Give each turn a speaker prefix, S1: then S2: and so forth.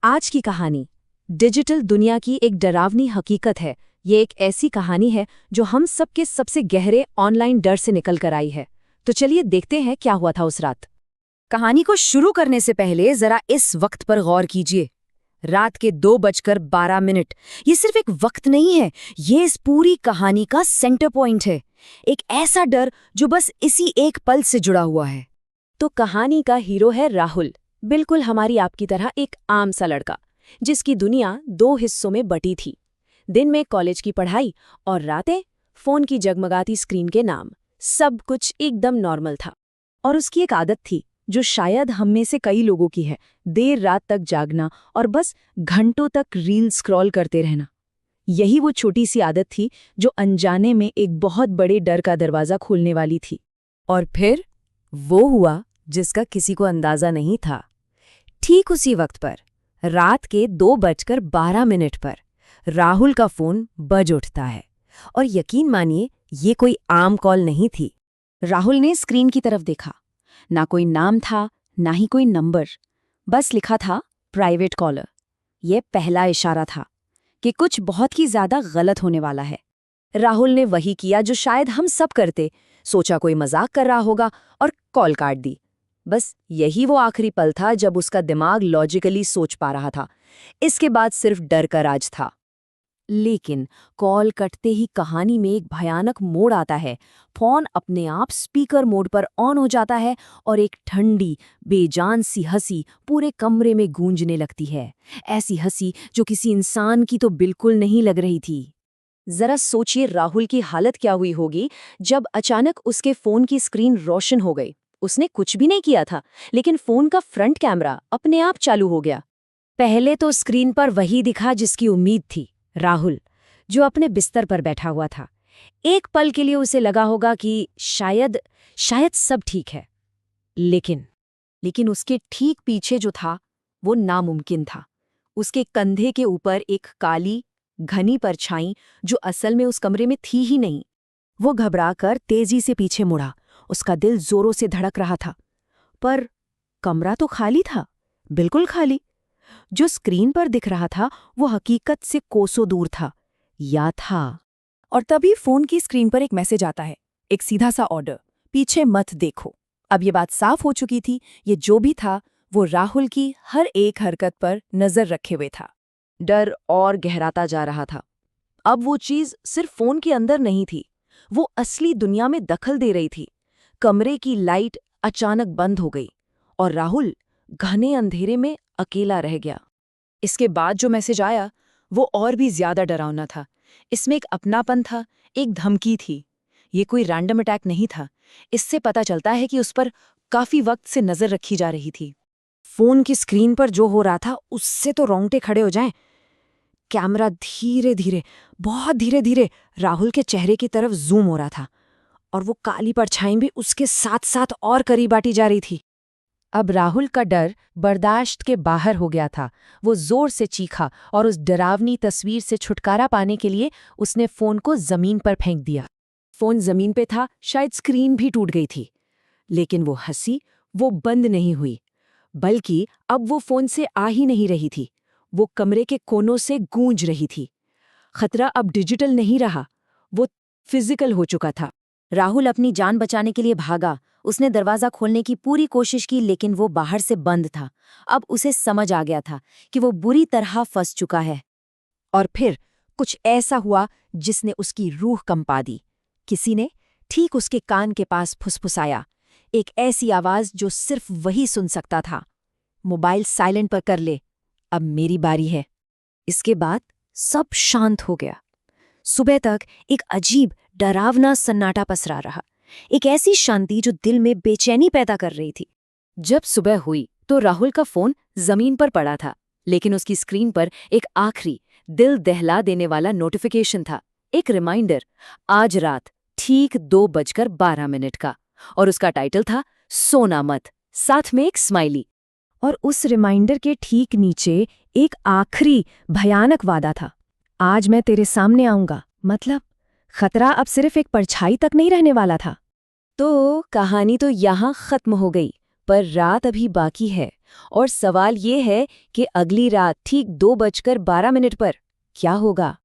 S1: आज की कहानी डिजिटल दुनिया की एक डरावनी हकीकत है। ये एक ऐसी कहानी है जो हम सबके सबसे गहरे ऑनलाइन डर से निकल कर आई है। तो चलिए देखते हैं क्या हुआ था उस रात।
S2: कहानी को शुरू करने से पहले जरा इस वक्त पर गौर कीजिए। रात के 2:12। ये सिर्फ एक वक्त नहीं है, ये इस पूरी कहानी का सेंटर पॉइंट है। एक ऐसा डर जो बस इसी एक पल से जुड़ा हुआ है।
S1: तो कहानी का हीरो है राहुल, बिल्कुल हमारी आपकी तरह एक आम सा लड़का, जिसकी दुनिया 2 हिस्सों में बटी थी। दिन में कॉलेज की पढ़ाई और रातें फोन की जगमगाती स्क्रीन के नाम। सब कुछ एकदम नॉर्मल था। और उसकी एक आदत थी जो शायद हम में से कई लोगों की है, देर रात तक जागना और बस घंटों तक रील स्क्रॉल करते रहना। यही वो छोटी सी आदत थी जो अनजाने में एक बहुत बड़े डर का दरवाज़ा खोलने वाली थी।
S2: और फिर वो हुआ जिसका किसी को अंदाजा नहीं था। ठीक उसी वक्त पर, रात के 2:12 पर राहुल का फोन बज उठता है। और यकीन मानिए, ये कोई आम कॉल नहीं थी।
S1: राहुल ने स्क्रीन की तरफ देखा। ना कोई नाम था, ना ही कोई नंबर, बस लिखा था प्राइवेट कॉलर। ये पहला इशारा था कि कुछ बहुत ही ज्यादा गलत होने वाला है। राहुल ने वही किया जो शायद हम सब करते, सोचा कोई मजाक कर रहा होगा और कॉल काट दी। बस यही वो आखिरी पल था जब उसका दिमाग लॉजिकली सोच पा रहा था। इसके बाद सिर्फ डर का राज था। लेकिन कॉल कटते ही कहानी में एक भयानक मोड़ आता है। फोन अपने आप स्पीकर मोड पर ऑन हो जाता है और एक ठंडी, बेजान सी हंसी पूरे कमरे में गूंजने लगती है। ऐसी हंसी जो किसी इंसान की तो बिल्कुल नहीं लग रही थी। जरा सोचिए राहुल की हालत क्या हुई होगी जब अचानक उसके फोन की स्क्रीन रोशन हो गई। उसने कुछ भी नहीं किया था, लेकिन फोन का फ्रंट कैमरा अपने आप चालू हो गया। पहले तो स्क्रीन पर वही दिखा जिसकी उम्मीद थी, राहुल, जो अपने बिस्तर पर बैठा हुआ था। एक पल के लिए उसे लगा होगा कि शायद सब ठीक है। लेकिन उसके ठीक पीछे जो था वो नामुमकिन था। उसके कंधे के ऊपर एक काली, घनी परछाई जो असल में उस कमरे में थी ही नहीं। वो घबराकर तेजी से पीछे मुड़ा। उसका दिल जोरों से धड़क रहा था। पर कमरा तो खाली था, बिल्कुल खाली। जो स्क्रीन पर दिख रहा था वो हकीकत से कोसों दूर था, या था। और तभी फोन की स्क्रीन पर एक मैसेज आता है, एक सीधा सा ऑर्डर, पीछे मत देखो। अब ये बात साफ हो चुकी थी, ये जो भी था वो राहुल की हर एक हरकत पर नजर रखे हुए था। डर और गहराता जा रहा था। अब वो चीज सिर्फ फोन के अंदर नहीं थी, वो असली दुनिया में दखल दे रही थी। कमरे की लाइट अचानक बंद हो गई और राहुल घने अंधेरे में अकेला रह गया। इसके बाद जो मैसेज आया वो और भी ज्यादा डरावना था। इसमें एक अपनापन था, एक धमकी थी। ये कोई रैंडम अटैक नहीं था। इससे पता चलता है कि उस पर काफी वक्त से नजर रखी जा रही थी। फोन की स्क्रीन पर जो हो रहा था उससे तो रोंगटे खड़े हो जाएं। कैमरा धीरे धीरे, बहुत धीरे धीरे राहुल के चेहरे की तरफ जूम हो रहा था और वो काली परछाई भी उसके साथ साथ और करीब आती जा रही थी। अब राहुल का डर बर्दाश्त के बाहर हो गया था। वो जोर से चीखा और उस डरावनी तस्वीर से छुटकारा पाने के लिए उसने फोन को जमीन पर फेंक दिया। फोन जमीन पे था, शायद स्क्रीन भी टूट गई थी। लेकिन वो हंसी, वो बंद नहीं हुई, बल्कि अब वो फोन से आ ही नहीं रही थी, वो कमरे के कोनों से गूंज रही थी। खतरा अब डिजिटल नहीं रहा, वो फिजिकल हो चुका था। राहुल अपनी जान बचाने के लिए भागा। उसने दरवाजा खोलने की पूरी कोशिश की, लेकिन वो बाहर से बंद था। अब उसे समझ आ गया था कि वो बुरी तरह फंस चुका है। और फिर कुछ ऐसा हुआ जिसने उसकी रूह कंपा दी। किसी ने ठीक उसके कान के पास फुसफुसाया, एक ऐसी आवाज जो सिर्फ वही सुन सकता था, मोबाइल साइलेंट पर कर ले, अब मेरी बारी है। इसके बाद सब शांत हो गया। सुबह तक एक अजीब, डरावना सन्नाटा पसरा रहा, एक ऐसी शांति जो दिल में बेचैनी पैदा कर रही थी। जब सुबह हुई तो राहुल का फोन जमीन पर पड़ा था, लेकिन उसकी स्क्रीन पर एक आखिरी, दिल दहला देने वाला नोटिफिकेशन था, एक रिमाइंडर, आज रात ठीक 2:12 का। और उसका टाइटल था सोना मत, साथ में एक स्माइली। और उस रिमाइंडर के ठीक नीचे एक आखिरी भयानक वादा था, आज मैं तेरे सामने आऊंगा। मतलब खतरा अब सिर्फ एक परछाई तक नहीं रहने वाला था। तो कहानी तो यहाँ खत्म हो गई, पर रात अभी बाकी है और सवाल ये है कि अगली रात ठीक 2:12 पर क्या होगा।